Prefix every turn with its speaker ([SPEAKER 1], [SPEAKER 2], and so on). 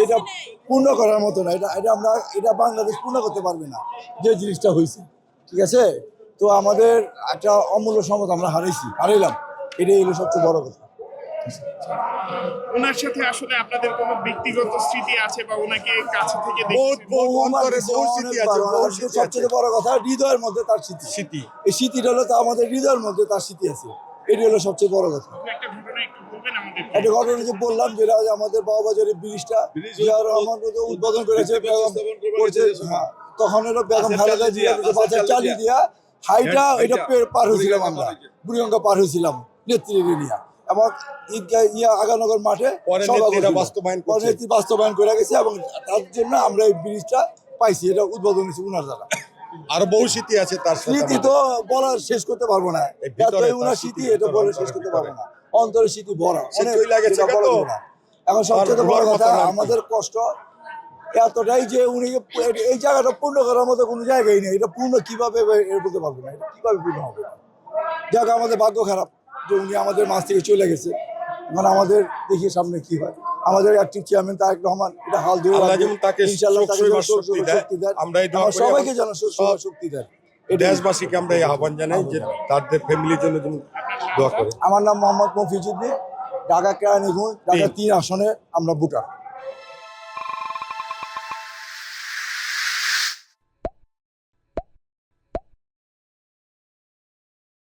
[SPEAKER 1] এটা পূর্ণ করার মতো না। এটা এটা আমরা এটা বাংলাদেশ পূর্ণ করতে পারবে না যে জিনিসটা হয়েছে, ঠিক আছে। তো আমাদের একটা অমূল্য সম্পদ আমরা হারাইলাম, এটাই হলো সবচেয়ে বড় কথা।
[SPEAKER 2] ওনার সাথে আসলে আপনাদের কোনো ব্যক্তিগত স্মৃতি আছে বা ওনাকে কাছে থেকে
[SPEAKER 3] বহুত
[SPEAKER 2] দেখেছেন?
[SPEAKER 3] অন্তরে বহু স্মৃতি আছে, বহু স্মৃতি আছে।
[SPEAKER 1] সবচেয়ে বড় কথা হৃদয়ের মধ্যে তার স্মৃতি। এই স্মৃতিটা হলো তা আমাদের হৃদয়ের মধ্যে তার স্মৃতি আছে, এটি হলো সবচেয়ে বড় কথা।
[SPEAKER 2] একটা ঘটনা একটু বলবেন আমাদের?
[SPEAKER 1] একটা ঘটনা যে বললাম, যেটা আমাদের বাবাবাজারের ব্রিজটা জিয়াউর রহমান উদ্বোধন করেছে, হ্যাঁ, তখন হলো বেগম খালেদা জিয়া বাজার চালিয়ে দিয়া হাইটা এটা পার হয়েছিলাম, আমরা বুড়িগঙ্গা পার হয়েছিলাম নেত্রী নিয়ে। এবং আগানগর মাঠে বাস্তবায়ন করে গেছে, এবং তার জন্য আমরা এই ব্রিজটা পাইছি, এটা উদ্বোধন হয়েছে উনার দ্বারা।
[SPEAKER 3] আর বহু স্মৃতি আছে তার সাথে।
[SPEAKER 1] স্মৃতি তো বলার শেষ করতে পারবো না, উনার স্মৃতি এটা বলে শেষ করতে পারবো না। অন্তরের স্মৃতি ভরা, এখন সবচেয়ে বড় কথা আমাদের কষ্ট এতটাই যে উনি এই জায়গাটা পূর্ণ করার মতো কোনো জায়গায় নেই। এটা পূর্ণ কিভাবে বলতে পারবো না, এটা কিভাবে পূর্ণ হবে। জায়গা আমাদের ভাগ্য খারাপ যে উনি আমাদের মাছ থেকে চলে গেছে। এখন আমাদের দেখি সামনে কি হয়। আমাদের অ্যাক্টিভ চেয়ারম্যান তারেক রহমান এটা হাল ধরে ইনশাআল্লাহ শক্তি দেন, সবাইকে যেন শক্তি দেন।
[SPEAKER 3] দেশবাসীকে আমরা এই আহ্বান জানাই যে তাদের ফ্যামিলির জন্য দোয়া করে।
[SPEAKER 1] আমার নাম মোহাম্মদ মফিজুদ্দিন, ঢাকা কেরানীগঞ্জ, ঢাকা 3 আসনে আমরা ভোটার।